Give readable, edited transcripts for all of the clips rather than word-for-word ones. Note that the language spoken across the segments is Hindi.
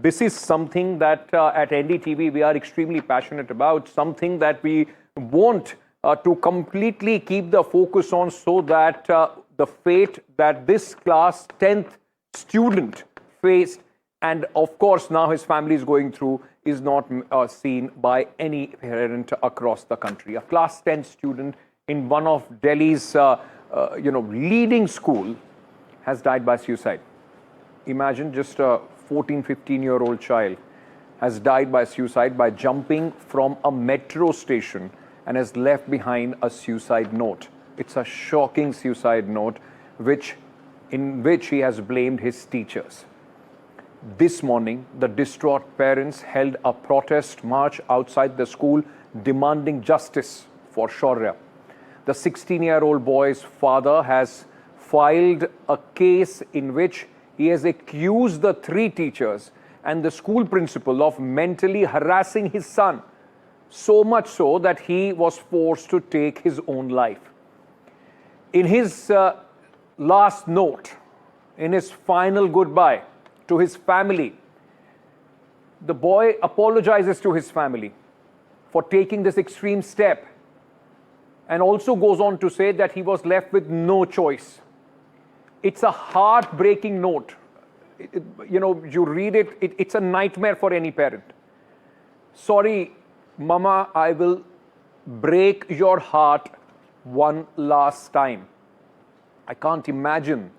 This is something that at NDTV we are extremely passionate about, something that we want to completely keep the focus on, so that the fate that this class 10th student faced, and of course now his family is going through, is not seen by any parent across the country. A class 10 student in one of Delhi's leading school has died by suicide. Imagine, just a 14-15-year-old child has died by suicide by jumping from a metro station and has left behind a suicide note. It's a shocking suicide note in which he has blamed his teachers. This morning, the distraught parents held a protest march outside the school demanding justice for Shaurya. The 16-year-old boy's father has filed a case in which he has accused the 3 teachers and the school principal of mentally harassing his son, so much so that he was forced to take his own life. In his last note, in his final goodbye to his family, the boy apologizes to his family for taking this extreme step, and also goes on to say that he was left with no choice. It's a heartbreaking note. You read it, it's a nightmare for any parent. Sorry, Mama, I will break your heart one last time. I can't imagine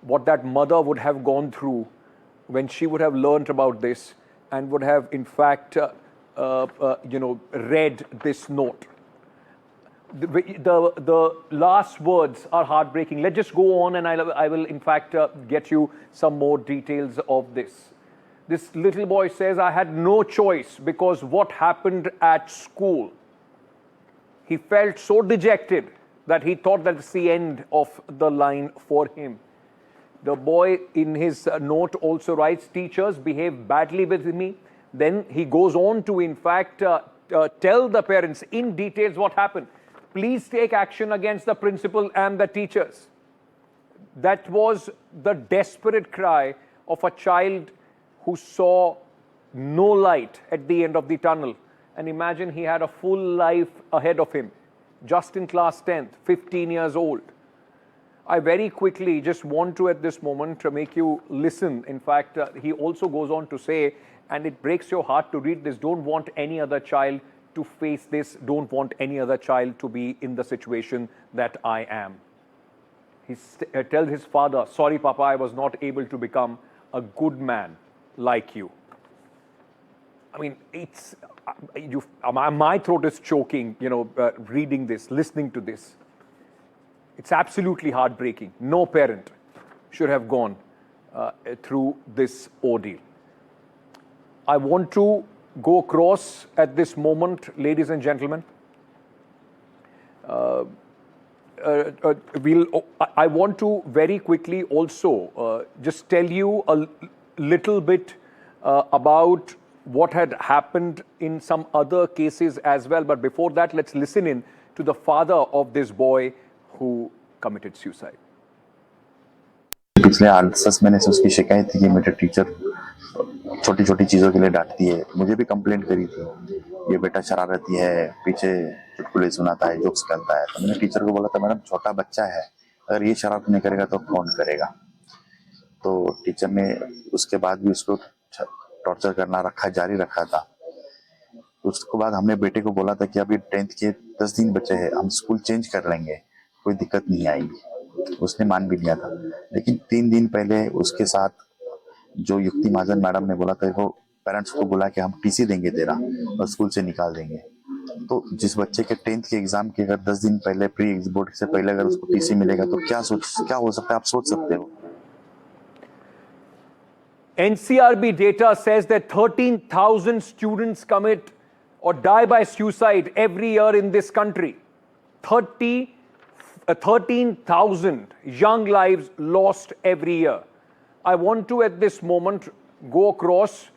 what that mother would have gone through when she would have learnt about this and would have, in fact, read this note. The last words are heartbreaking. Let's just go on, and I will in fact get you some more details of this. This little boy says, I had no choice because what happened at school. He felt so dejected that he thought that's the end of the line for him. The boy in his note also writes, teachers behave badly with me. Then he goes on to in fact tell the parents in details what happened. Please take action against the principal and the teachers. That was the desperate cry of a child who saw no light at the end of the tunnel. And imagine, he had a full life ahead of him, just in class 10th, 15 years old. I very quickly just want to, at this moment, to make you listen. In fact, he also goes on to say, and it breaks your heart to read this, don't want any other child to face this, don't want any other child to be in the situation that I am. He tells his father, sorry Papa, I was not able to become a good man like you. I mean, it's, my throat is choking, reading this, listening to this. It's absolutely heartbreaking. No parent should have gone through this ordeal. I want to go across at this moment, ladies and gentlemen. I want to very quickly also just tell you a little bit about what had happened in some other cases as well. But before that, let's listen in to the father of this boy who committed suicide. पिछले 8-10 महीने से उसकी शिकायत थी कि मेरे टीचर छोटी छोटी चीज़ों के लिए डांटती है। मुझे भी कंप्लेंट करी थी, ये बेटा शरारती है, पीछे चुटकुले सुनाता है, जोक्स करता है। तो मैंने टीचर को बोला था, मैडम छोटा बच्चा है, अगर ये शरारत नहीं करेगा तो कौन करेगा। तो टीचर ने उसके बाद भी उसको टॉर्चर करना जारी रखा था। उसके बाद हमने बेटे को बोला था कि अभी 10th के 10 दिन बचे हैं, हम स्कूल चेंज कर लेंगे, कोई दिक्कत नहीं आएगी। उसने मान भी लिया था। लेकिन 3 दिन पहले उसके साथ जो युक्ति महाजन मैडम ने बोला था, वो पेरेंट्स को बोला कि हम टीसी देंगे तेरा और स्कूल से निकाल देंगे। तो जिस बच्चे के 10th के एग्जाम के अगर 10 दिन पहले प्री बोर्ड से पहले अगर उसको टीसी मिलेगा तो क्या हो सकता है, आप सोच सकते हो। NCRB data says that 13,000 students commit or die by suicide every year in this country. 13,000 young lives lost every year. I want to, at this moment, go across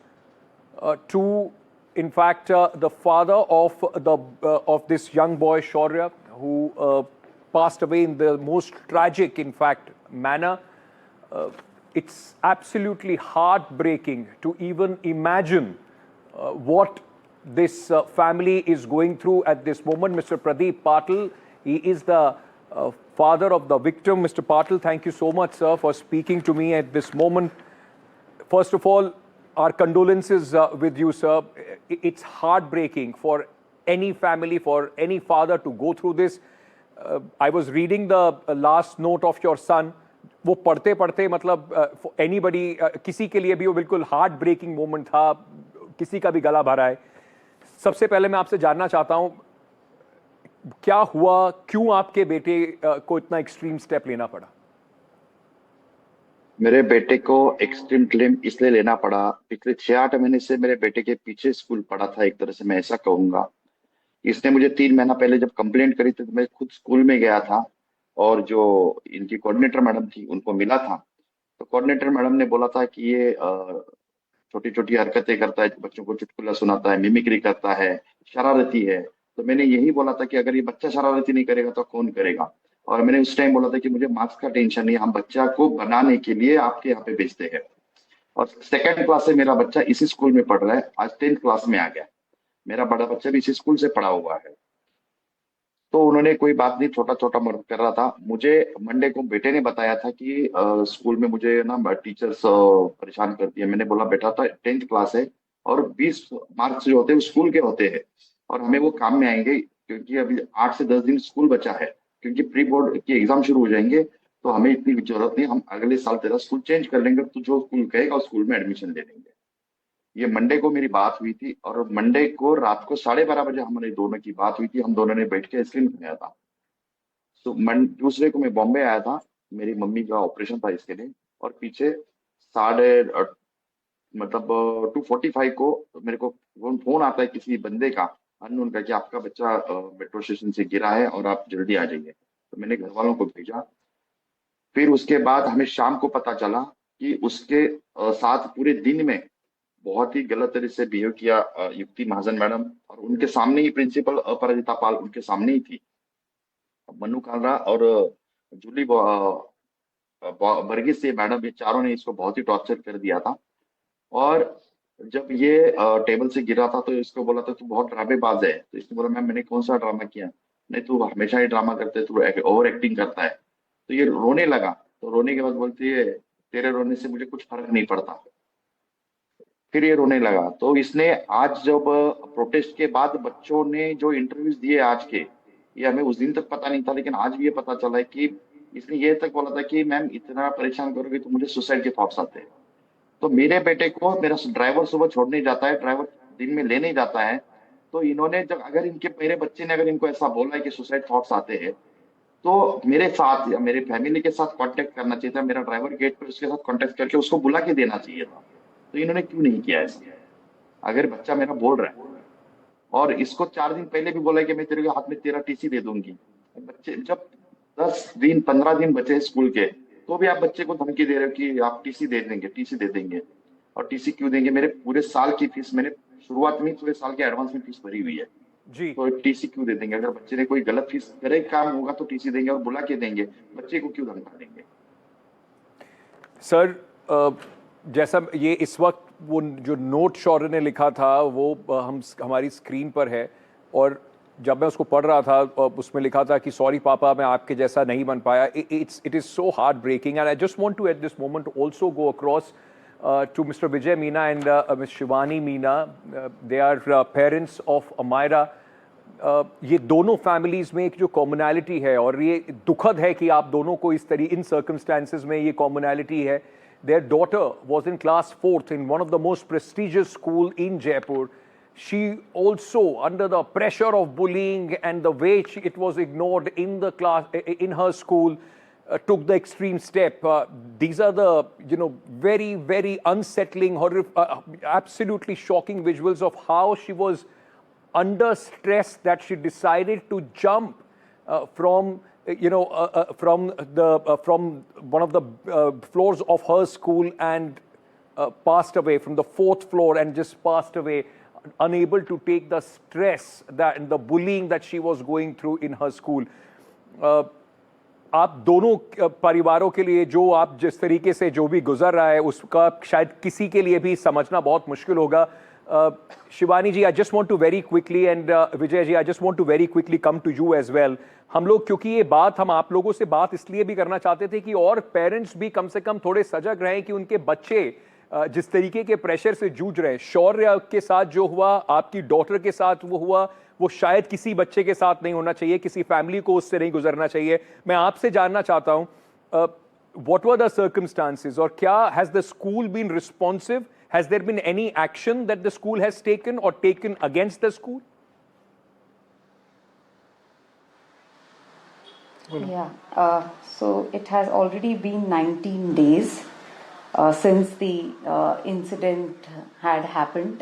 to, in fact, the father of this young boy, Shaurya, who passed away in the most tragic, in fact, manner. it's absolutely heartbreaking to even imagine what this family is going through at this moment. Mr. Pradeep Patil, he is the father of the victim. Mr. Patil, thank you so much, sir, for speaking to me at this moment. First of all, our condolences with you, sir. It's heartbreaking for any family, for any father to go through this. I was reading the last note of your son. वो पढ़ते पढ़ते मतलब anybody किसी के लिए भी वो बिल्कुल हार्ट ब्रेकिंग मोमेंट था, किसी का भी गला भरा है. सबसे पहले मैं आपसे जानना चाहता हूं क्या हुआ, क्यों आपके बेटे को इतना एक्सट्रीम स्टेप लेना पड़ा? मेरे बेटे को एक्सट्रीम क्लेम इसलिए लेना पड़ा, पिछले 6-8 महीने से मेरे बेटे के पीछे स्कूल पढ़ा था, एक तरह से मैं ऐसा कहूंगा. इसने मुझे 3 महीना पहले जब कंप्लेंट करी थी तो मैं खुद स्कूल में गया था और जो इनकी कोऑर्डिनेटर मैडम थी उनको मिला था. तो कोऑर्डिनेटर मैडम ने बोला था कि ये छोटी छोटी हरकतें करता है, बच्चों को चुटकुला सुनाता है, मिमिक्री करता है, शरारती है. तो मैंने यही बोला था कि अगर ये बच्चा शरारती नहीं करेगा तो कौन करेगा. और मैंने उस टाइम बोला था कि मुझे मार्क्स का टेंशन नहीं, हम बच्चा को बनाने के लिए आपके यहाँ पे भेजते हैं. और 2nd क्लास से मेरा बच्चा इसी स्कूल में पढ़ रहा है, आज 10th क्लास में आ गया. मेरा बड़ा बच्चा भी इसी स्कूल से पढ़ा हुआ है. तो उन्होंने कोई बात नहीं, छोटा छोटा मर्द कर रहा था. मुझे मंडे को बेटे ने बताया था कि स्कूल में मुझे ना टीचर्स परेशान करती है. मैंने बोला बेटा तो 10th क्लास है और 20 मार्क्स जो होते हैं वो स्कूल के होते हैं और हमें वो काम में आएंगे, क्योंकि अभी 8 से 10 दिन स्कूल बचा है, क्योंकि प्री बोर्ड के एग्जाम शुरू हो जाएंगे. तो हमें इतनी जरूरत नहीं, हम अगले साल तेरा स्कूल चेंज कर लेंगे, तो जो स्कूल कहेगा उस स्कूल में एडमिशन ले लेंगे. ये मंडे को मेरी बात हुई थी और मंडे को रात को 12:30 बजे हमारे दोनों की बात हुई थी. हम दोनों ने बैठ के आइसक्रीम खाया था. तो दूसरे को मैं बॉम्बे आया था, मेरी मम्मी का ऑपरेशन था इसके लिए. और पीछे मतलब 2:45 को मेरे को फोन आता है किसी बंदे का, अननोन का, कि आपका बच्चा मेट्रो स्टेशन से गिरा है और आप जल्दी आ जाइए. तो मैंने घर वालों को भेजा. फिर उसके बाद हमें शाम को पता चला कि उसके साथ पूरे दिन में बहुत ही गलत तरीके से बिहेव किया युक्ति महाजन मैडम, और उनके सामने ही प्रिंसिपल अपराजिता पाल उनके सामने ही थी. मनु कालरा और जूली वर्गीस ये मैडम, ये चारों ने इसको बहुत ही टॉर्चर कर दिया था. और जब ये टेबल से गिरा था तो इसको बोला था तू बहुत ड्रामेबाज है. तो इसने बोला मैम मैंने कौन सा ड्रामा किया? नहीं, तू हमेशा ही ड्रामा करते, तू ओवर एक्टिंग करता है. तो ये रोने लगा. तो रोने के बाद बोलती है तेरे रोने से मुझे कुछ फर्क नहीं पड़ता. फिर ये रोने लगा. तो इसने आज जब प्रोटेस्ट के बाद बच्चों ने जो इंटरव्यूज दिए आज के, ये हमें उस दिन तक पता नहीं था, लेकिन आज भी ये पता चला है कि इसने ये तक बोला था कि मैम इतना परेशान करोगे तो मुझे सुसाइड के थॉट्स आते हैं. तो मेरे बेटे को मेरा ड्राइवर सुबह छोड़ने जाता है, ड्राइवर दिन में लेने जाता है. तो इन्होंने जब अगर इनके मेरे बच्चे ने अगर इनको ऐसा बोला है कि सुसाइड थॉट्स आते हैं, तो मेरे साथ या मेरे फैमिली के साथ कांटेक्ट करना चाहिए था. मेरा ड्राइवर गेट पर उसके साथ कांटेक्ट करके उसको बुला के देना चाहिए था. तो इन्होंने क्यों नहीं किया ऐसा? अगर बच्चा मेरा बोल रहा है और इसको 4 दिन पहले भी बोला है कि मैं तेरे हाथ में तेरा टीसी दे दूंगी. बच्चे जब 10 दिन 15 दिन बचे स्कूल के, तो भी आप बच्चे को धमकी दे रहे हो कि आप टीसी दे देंगे, टीसी दे देंगे. और टीसी क्यों देंगे? मेरे पूरे साल की फीस मैंने शुरुआत में पूरे साल के एडवांस में फीस भरी हुई है जी. तो टीसी क्यों दे देंगे? अगर बच्चे ने कोई गलत फीस करे काम होगा तो टीसी देंगे और बुला के देंगे. बच्चे को क्यों धमका देंगे? सर, जैसा ये इस वक्त वो जो नोट शौर्य ने लिखा था वो हमारी स्क्रीन पर है, और जब मैं उसको पढ़ रहा था उसमें लिखा था कि सॉरी पापा, मैं आपके जैसा नहीं बन पाया. It is so heartbreaking and I just want to at this moment also go across to Mr. Vijay Meena and Ms. Shivani Meena. They are parents of Amira. ये दोनों फैमिलीज में एक जो कॉमनैलिटी है, और ये दुखद है कि आप दोनों को इस तरह इन सर्कमस्टांसेस में ये कॉमनैलिटी है. Their daughter was in class 4th in one of the most prestigious school in Jaipur. She also, under the pressure of bullying and the way it was ignored in the class, in her school, took the extreme step. These are the, very, very unsettling, absolutely shocking visuals of how she was under stress that she decided to jump from one of the floors of her school and passed away from the 4th floor and just passed away, unable to take the stress and the bullying that she was going through in her school. आप दोनों परिवारों के लिए जो आप जिस तरीके से जो भी गुजर रहा है उसका शायद किसी के लिए भी समझना बहुत मुश्किल होगा। Shivani ji, I just want to very quickly and Vijay ji, I just want to very quickly come to you as well. हम लोग क्योंकि ये बात हम आप लोगों से बात इसलिए भी करना चाहते थे कि और पेरेंट्स भी कम से कम थोड़े सजग रहें कि उनके बच्चे जिस तरीके के प्रेशर से जूझ रहे हैं, शौर्य के साथ जो हुआ, आपकी डॉटर के साथ वो हुआ, वो शायद किसी बच्चे के साथ नहीं होना चाहिए, किसी फैमिली को उससे नहीं गुजरना चाहिए। मैं आपसे जानना चाहता हूं, व्हाट वर द सर्कमस्टांसेस और क्या has the school been responsive? Has there been any action that the school has taken और taken against the school? Yeah, so it has already been 19 days since the incident had happened.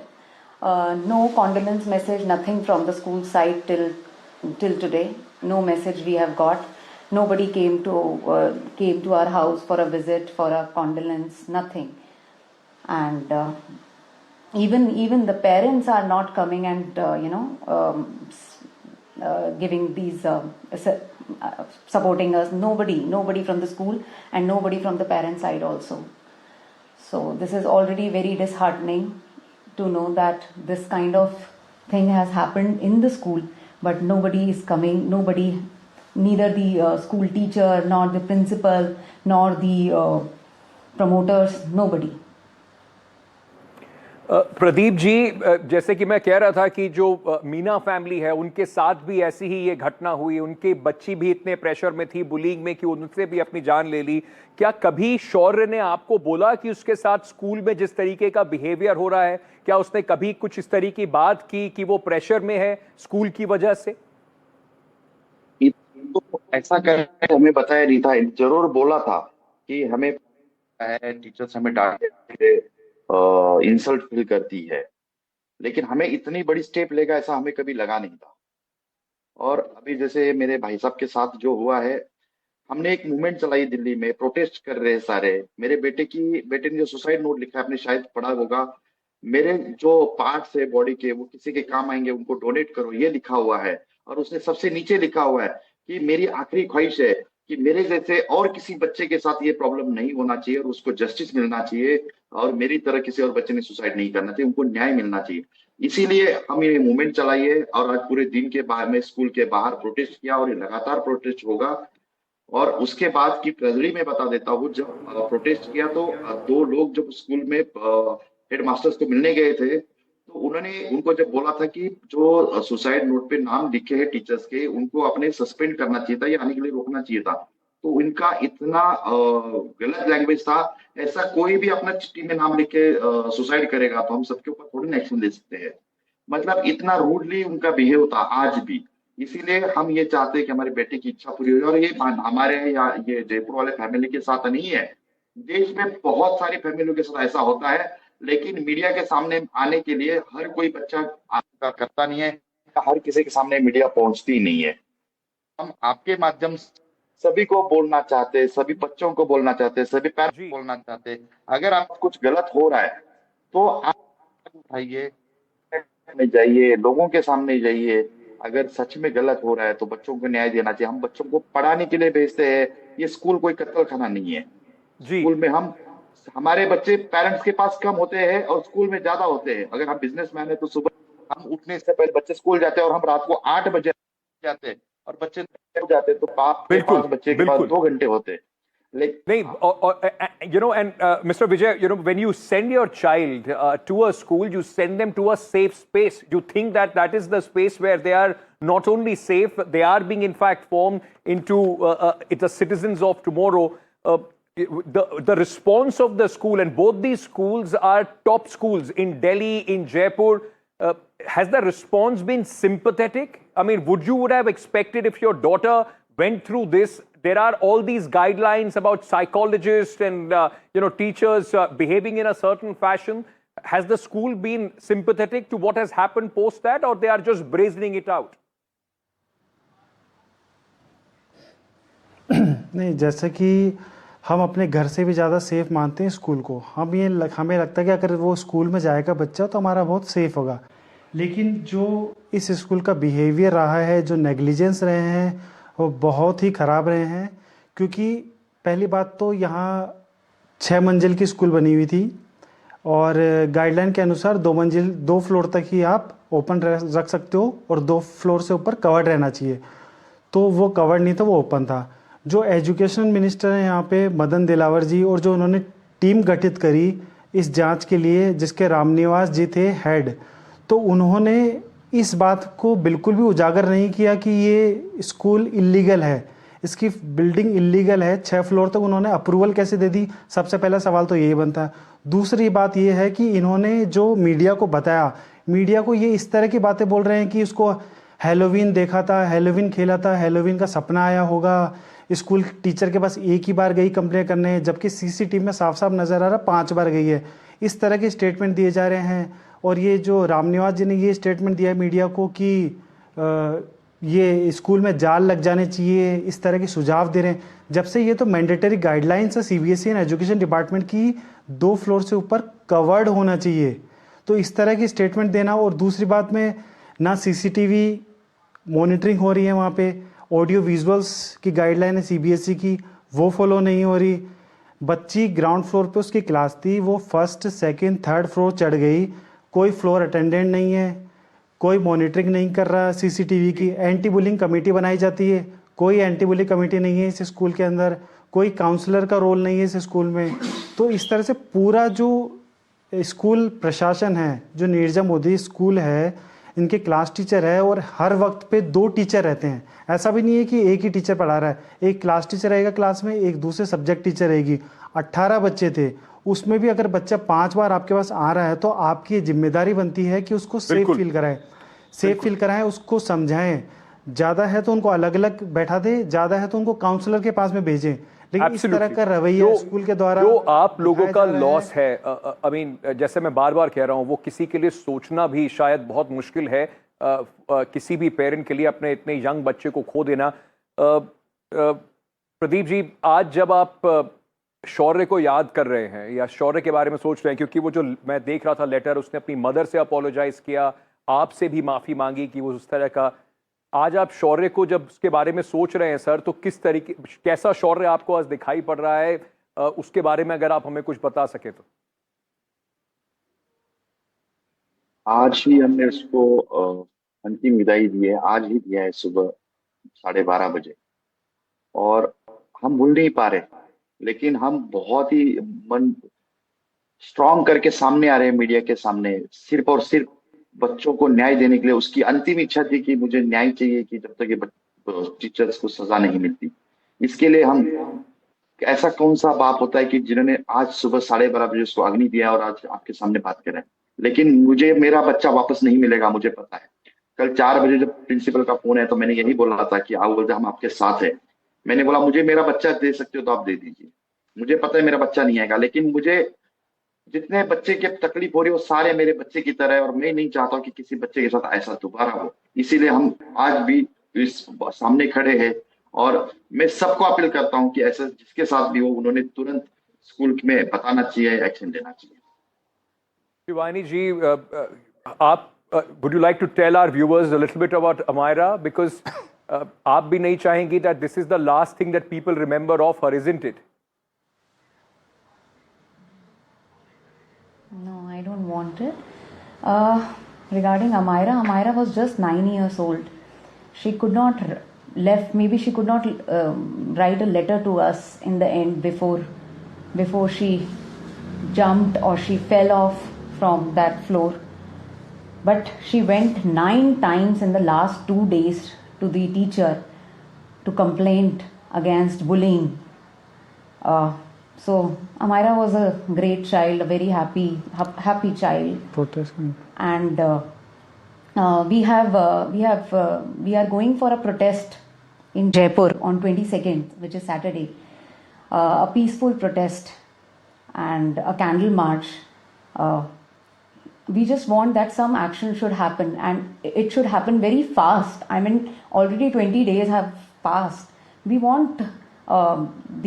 No condolence message, nothing from the school side till today. No message we have got. Nobody came to our house for a visit, for a condolence, nothing. And even the parents are not coming and giving these supporting us. Nobody from the school and nobody from the parent side also. So this is already very disheartening to know that this kind of thing has happened in the school, but nobody is coming. Nobody, neither the school teacher nor the principal nor the promoters, nobody. Pradeep ji, जैसे कि मैं कह रहा था कि जो मीना फैमिली है उनके साथ भी ऐसी ही ये घटना हुई, उनकी बच्ची भी इतने प्रेशर में थी बुलिंग में कि उनसे भी अपनी जान ले ली। क्या कभी शौर्य ने आपको बोला कि उसके साथ स्कूल में जिस तरीके का बिहेवियर हो रहा है, क्या उसने कभी कुछ इस तरीके की बात की कि वो प्रेशर में है स्कूल की वजह से? तो ऐसा करके हमें बताया नहीं था। जरूर बोला था कि हमें टीचर्स हमें डांटते, इंसल्ट फील करती है, लेकिन हमें इतनी बड़ी स्टेप लेगा ऐसा हमें कभी लगा नहीं था। और अभी जैसे मेरे भाई साहब के साथ जो हुआ है, हमने एक मूवमेंट चलाई दिल्ली में, प्रोटेस्ट कर रहे हैं सारे। मेरे बेटे ने जो सुसाइड नोट लिखा है, आपने शायद पढ़ा होगा, मेरे जो पार्ट्स है बॉडी के वो किसी के काम आएंगे, उनको डोनेट करो, ये लिखा हुआ है। और उसने सबसे नीचे लिखा हुआ है कि मेरी आखिरी ख्वाहिश है कि मेरे जैसे और किसी बच्चे के साथ ये प्रॉब्लम नहीं होना चाहिए और उसको जस्टिस मिलना चाहिए, और मेरी तरह किसी और बच्चे ने सुसाइड नहीं करना चाहिए, उनको न्याय मिलना चाहिए। इसीलिए हम ये मूवमेंट चलाई है और आज पूरे दिन के बाहर में स्कूल के बाहर प्रोटेस्ट किया और ये लगातार प्रोटेस्ट होगा। और उसके बाद की ट्रेजरी में बता देता हूँ, जब प्रोटेस्ट किया तो दो लोग जब स्कूल में हेड मास्टर्स को मिलने गए थे, तो उन्होंने उनको जब बोला था कि जो सुसाइड नोट पे नाम लिखे हैं टीचर्स के, उनको अपने सस्पेंड करना चाहिए था या आने के लिए रोकना चाहिए था। तो इनका इतना गलत लैंग्वेज था, ऐसा कोई भी अपना चिट्ठी में नाम लिख के सुसाइड करेगा तो हम सबके ऊपर थोड़ी ना एक्शन ले सकते हैं। मतलब इतना रूडली उनका बिहेव था आज भी। इसीलिए हम ये चाहते हैं कि हमारे बेटे की इच्छा पूरी हो। और ये हमारे या ये जयपुर वाले फैमिली के साथ नहीं है, देश में बहुत सारी फैमिलियों के साथ ऐसा होता है, लेकिन मीडिया के सामने आने के लिए हर कोई बच्चा करता नहीं है, हर किसी के सामने मीडिया पहुंचती नहीं है। हम आपके माध्यम से सभी को बोलना चाहते हैं, सभी बच्चों को बोलना चाहते हैं, सभी पेरेंट्स को बोलना चाहते हैं, अगर आप कुछ गलत हो रहा है तो आप उठाइए, में जाइए, लोगों के सामने जाइए। अगर सच में गलत हो रहा है तो बच्चों को न्याय देना चाहिए। हम बच्चों को पढ़ाने के लिए भेजते हैं, ये स्कूल कोई कत्ल खाना नहीं है। स्कूल में हमारे बच्चे पेरेंट्स के पास कम होते हैं और स्कूल में ज्यादा होते हैं। अगर हम बिजनेसमैन है तो सुबह हम उठने से पहले बच्चे स्कूल जाते हैं और हम रात को 8 बजे जाते हैं और बच्चे जाते हैं, तो बाप के पास बच्चे के पास 2 घंटे होते हैं। You know, and Mr. Vijay, you know, when you send your child to a school, you send them to a safe space. You think that that is the space where they are not only safe, they are being in fact formed into the citizens of tomorrow. The response of the school, and both these schools are top schools in Delhi, in Jaipur. Has the response been sympathetic? I mean, would have expected if your daughter went through this? There are all these guidelines about psychologists and teachers behaving in a certain fashion. Has the school been sympathetic to what has happened post that, or they are just brazening it out? नहीं, जैसे कि हम अपने घर से भी ज़्यादा सेफ़ मानते हैं स्कूल को। हमें लगता है कि अगर वो स्कूल में जाएगा बच्चा तो हमारा बहुत सेफ़ होगा। लेकिन जो इस स्कूल का बिहेवियर रहा है, जो नेग्लिजेंस रहे हैं, वो बहुत ही ख़राब रहे हैं। क्योंकि पहली बात तो यहाँ 6 मंजिल की स्कूल बनी हुई थी और गाइडलाइन के अनुसार 2 फ्लोर तक ही आप ओपन रख सकते हो और 2 फ्लोर से ऊपर कवर्ड रहना चाहिए। तो वो कवर्ड नहीं था, वो ओपन था। जो एजुकेशन मिनिस्टर हैं यहाँ पे मदन दिलावर जी, और जो उन्होंने टीम गठित करी इस जांच के लिए, जिसके रामनिवास जी थे हेड, तो उन्होंने इस बात को बिल्कुल भी उजागर नहीं किया कि ये स्कूल इलीगल है, इसकी बिल्डिंग इलीगल है। 6 फ्लोर तक उन्होंने अप्रूवल कैसे दे दी? सबसे पहला सवाल तो यही बनता है। दूसरी बात ये है कि इन्होंने जो मीडिया को बताया, मीडिया को ये इस तरह की बातें बोल रहे हैं कि उसको हेलोवीन देखा था, हेलोवीन खेला था, हेलोवीन का सपना आया होगा, स्कूल टीचर के पास एक ही बार गई कंप्लेन करने, जबकि सीसीटीवी में साफ साफ नजर आ रहा 5 बार गई है। इस तरह के स्टेटमेंट दिए जा रहे हैं। और ये जो रामनिवास जी ने ये स्टेटमेंट दिया है मीडिया को कि ये स्कूल में जाल लग जाने चाहिए, इस तरह के सुझाव दे रहे हैं, जब से ये तो मैंडेटरी गाइडलाइंस है सीबीएसई एंड एजुकेशन डिपार्टमेंट की 2 फ्लोर से ऊपर कवर्ड होना चाहिए। तो इस तरह की स्टेटमेंट देना, और दूसरी बात में ना सीसीटीवी मॉनिटरिंग हो रही है वहाँ पे, ऑडियो विजुअल्स की गाइडलाइन है सीबीएसई की, वो फॉलो नहीं हो रही। बच्ची ग्राउंड फ्लोर पे उसकी क्लास थी, वो 1st, 2nd, 3rd फ्लोर चढ़ गई, कोई फ्लोर अटेंडेंट नहीं है, कोई मॉनिटरिंग नहीं कर रहा सीसीटीवी की। एंटी बुलिंग कमेटी बनाई जाती है, कोई एंटी बुलिंग कमेटी नहीं है इस स्कूल के अंदर, कोई काउंसलर का रोल नहीं है इस स्कूल में। तो इस तरह से पूरा जो स्कूल प्रशासन है, जो नीरजा मोदी स्कूल है, इनके क्लास टीचर है और हर वक्त पे 2 टीचर रहते हैं। ऐसा भी नहीं है कि एक ही टीचर पढ़ा रहा है, एक क्लास टीचर रहेगा क्लास में, एक दूसरे सब्जेक्ट टीचर रहेगी। 18 बच्चे थे, उसमें भी अगर बच्चा 5 बार आपके पास आ रहा है तो आपकी जिम्मेदारी बनती है कि उसको सेफ फील कराएं, उसको समझाएं। ज़्यादा है तो उनको अलग अलग बैठा दे, ज़्यादा है तो उनको काउंसलर के पास में भेजें। लेकिन इस तरह का रवैया स्कूल के द्वारा जो आप लोगों का लॉस है, आई मीन जैसे मैं बार बार कह रहा हूं, वो किसी के लिए सोचना भी शायद बहुत मुश्किल है, किसी भी पेरेंट के लिए अपने इतने यंग बच्चे को खो देना। प्रदीप जी, आज जब आप शौर्य को याद कर रहे हैं या शौर्य के बारे में सोच रहे हैं, क्योंकि वो जो मैं देख रहा था लेटर, उसने अपनी मदर से अपोलोजाइज किया, आपसे भी माफी मांगी कि वो उस तरह का, आज आप शौर्य को जब उसके बारे में सोच रहे हैं सर, तो किस तरीके, कैसा शौर्य आपको आज दिखाई पड़ रहा है, उसके बारे में अगर आप हमें कुछ बता सके तो। आज ही हमने उसको अंतिम विदाई दी है, आज ही दिया है सुबह 12:30 बजे, और हम भूल नहीं पा रहे, लेकिन हम बहुत ही मन स्ट्रांग करके सामने आ रहे हैं मीडिया के सामने, सिर्फ और सिर्फ बच्चों को न्याय देने के लिए। उसकी अंतिम इच्छा थी कि मुझे न्याय चाहिए, कि जब तक ये टीचर्स को सजा नहीं मिलती। इसके लिए हम, ऐसा कौन सा बाप होता है कि जिन्होंने आज सुबह 12:30 बजे उसको अग्नि दिया और आज आपके सामने बात कर रहे हैं। लेकिन मुझे मेरा बच्चा वापस नहीं मिलेगा, मुझे पता है। कल 4 बजे जब प्रिंसिपल का फोन है तो मैंने यही बोला था कि आओ बोलते हम आपके साथ है। मैंने बोला मुझे मेरा बच्चा दे सकते हो तो आप दे दीजिए, मुझे पता है मेरा बच्चा नहीं आएगा, लेकिन मुझे जितने बच्चे की तकलीफ हो रही है वो सारे मेरे बच्चे की तरह है, और मैं नहीं चाहता कि किसी बच्चे के साथ ऐसा दोबारा हो। इसीलिए हम आज भी इस सामने खड़े हैं, और मैं सबको अपील करता हूं कि ऐसा जिसके साथ भी हो, उन्होंने तुरंत स्कूल में बताना चाहिए, एक्शन लेना चाहिए। शिवानी जी, आप would you like to tell our viewers a little bit about Amira, because आप भी नहीं चाहेंगी that this is the last thing that people remember of her, isn't it? No, I don't want it. Regarding Amira was just 9 years old. She could not maybe she could not write a letter to us in the end before she jumped or she fell off from that floor. But she went 9 times in the last 2 days to the teacher to complain against bullying. So Amira was a great child, a very happy child. protesting. And we are going for a protest in Jaipur on 22nd, which is Saturday. A peaceful protest and a candle march. We just want that some action should happen, and it should happen very fast. I mean, already 20 days have passed. We want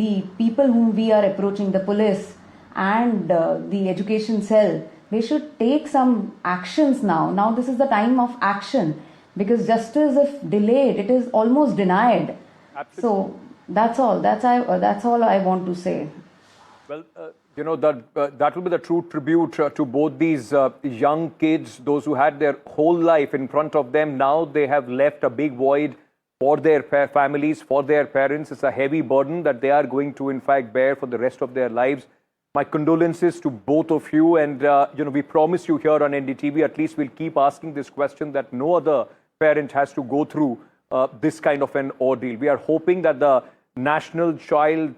the people whom we are approaching, the police and the education cell, they should take some actions now. Now this is the time of action, because justice, if delayed, it is almost denied. Absolutely. That's all. That's all I want to say. Well, that will be the true tribute to both these young kids, those who had their whole life in front of them. Now they have left a big void for their families, for their parents. It's a heavy burden that they are going to, in fact, bear for the rest of their lives. My condolences to both of you. And, we promise you here on NDTV, at least we'll keep asking this question that no other parent has to go through this kind of an ordeal. We are hoping that the National Child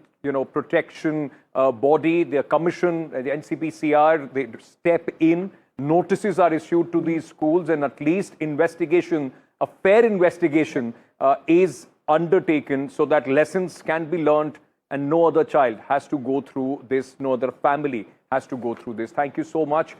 Protection body, the commission, the NCPCR, they step in, notices are issued to these schools, and at least investigation, a fair investigation is undertaken so that lessons can be learned and no other child has to go through this, no other family has to go through this. Thank you so much.